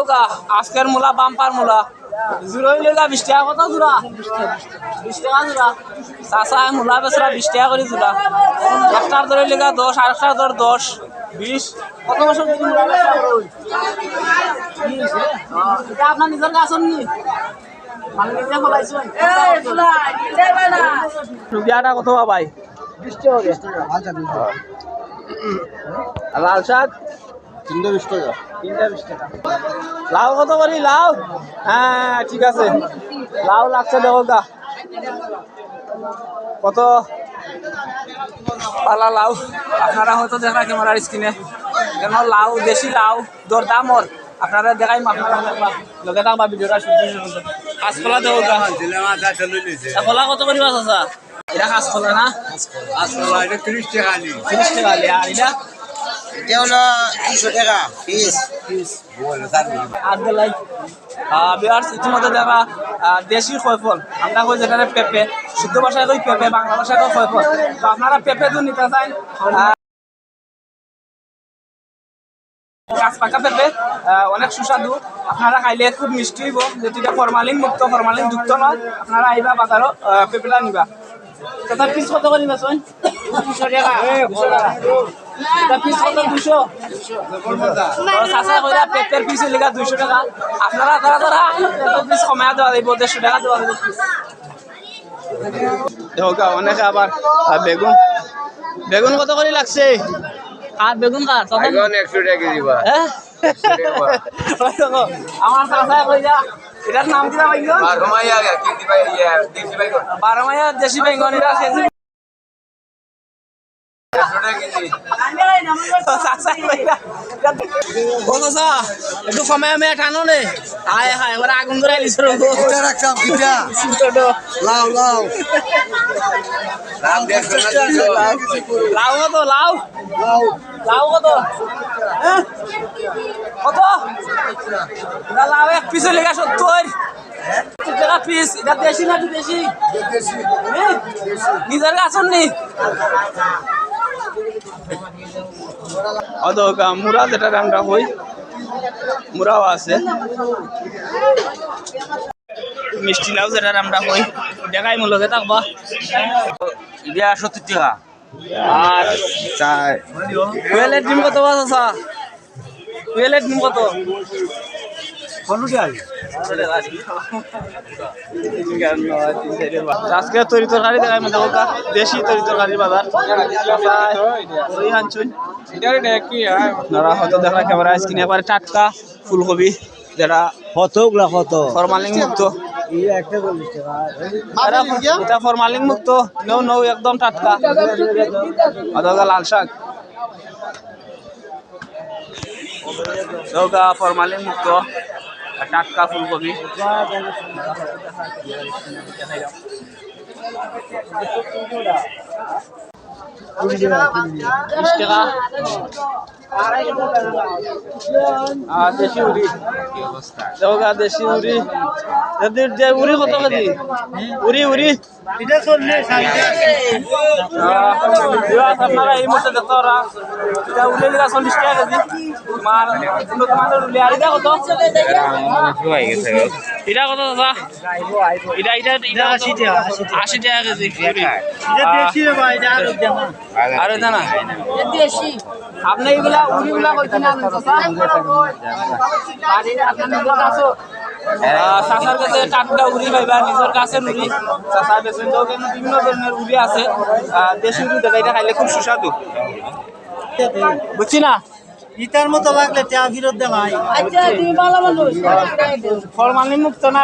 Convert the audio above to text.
দেওগা আজকের মূলা বাম্পার মূলা জোড়া হইলে 20 টাকা কত জোড়া 20 টাকা জোড়া চাচা মূলা বেচরা 20 টাকা করে জোড়া একটার ধরে লেগা 10 আর একটার ধর 10 20 কত বছর থেকে মূলা বেচা করো এটা আপনার নিজের গাছ নি মানে নিজে ফলাইছেন রুপিয়াটা কত ভাই 20 টাকা লাল শাক 320 টাকা 320 টাকা লাউ কত করি লাউ হ্যাঁ ঠিক আছে লাউ লাগছে দেখো গা কত পালা লাউ আপনারা হয়তো দেখা ক্যামেরার স্ক্রিনে কেন লাউ দেশি লাউ দর দাম ওর আপনারা দেখাই আপনারা লগে থাকবা ভিডিওটা শুনতে কাঁচকলা দেখো গা কলা কত করি মাছ আছে এটা কাঁচকলা না কাঁচকলা এটা 30 টাকা নি 30 টাকা আর এটা এটা হলো 200 টাকা পিস আর দেলাই বিহার্স ইতিমধ্যে দেখা দেশি ফল আমরা কই যেখানে পেঁপে শুদ্ধ ভাষায় কই পেঁপে বাংলা ভাষায় কই ফল তো আপনারা পেঁপে যদি নিতে চান গাছ পাকা পেঁপে অনেক সুস্বাদু আপনারা খাইলে খুব মিষ্টি হইব যেটি ফরমালিন মুক্ত ফরমালিন যুক্ত নয় আপনারা আইবা বাজারও পেঁপেটা নিবা তথা পিস কত করে নিবেন 200 টাকা 200 টাকা এটা পিস কত 200 চাচা কইরা পেঁপের পিস লিগা 200 টাকা আপনারা তারা পিস কমায়া দেওয়া যাইব 150 টাকা দেওয়া যাইব দেখো অনেকে আবার বেগুন বেগুন কত করে লাগছে আর বেগুন কার বেগুন 100 টাকা দিবা হ্যাঁ আমার চাচা কইরা এটার নাম কি বাইগন 12 মাইয়া কি দিবা দেশি বাইগন 12 মাইয়া দেশি বাইগন এটা কেজি 100 টাকা কেজি চাচা কইরা ও চাচা একটু কমে আমি টানো নে আয় হায় ওরা আগুন ধরে আইলিছ রে এটা রাখতাম কিটা লাউ লাউ লাউ 150 লাউ কত লাউ লাউ লাউ কত হ্যাঁ কত এটা লাউ এক পিসে লেগা 70 টাকা পিস এটা দেশি না বিদেশি দেশি নিজের গাছন নি অদকা মুরা যেটা আমরা কই মুরাও আছে মিষ্টি লাউ যেটা আমরা কই দেখাই মূলকে থাকবা এটা 70 টাকা আর চাই কুয়েলের ডিম কত আছে কুয়েলের ডিম কত আজকে তরি তরকারি দেখাই মধ্যে দেশি তরি তরকারির বাজার আনছুন হয়তো দেখা ক্যামেরা স্ক্রিনে একবারে টাটকা ফুলকপি যেটা কত ফরমালিন মুক্ত এটা ফরমালিন মুক্ত নৌ একদম টাটকা লাল শাক ফরমালিন মুক্ত টাটকা ফুলকপি দেশি উড়ি দেশি উড়ি উড়ি কত কেজি উড়ি উড়ি আপনারা এই মুহূর্তে দেখতে ওরা এটা উড়ে লিগা 40 টাকা কেজি তোমার উড়ে আর এটা কত এটা কত দাদা এটা এটা এটা 80 টাকা কেজি আর এটা না আপনি এইগুলা উড়িগুলা কইছেন না চাষার কাছে টাটকা উড়ি পাইবা নিজের কাছে উড়ি চাষা বেছেন তো বিভিন্ন ধরনের উড়ি আছে দেশি উড়ি দেখা এটা খাইলে খুব সুস্বাদু বুঝছি না ইটার মতো লাগলে চা ফিরত দেওয়া ফরমালিন মুক্ত না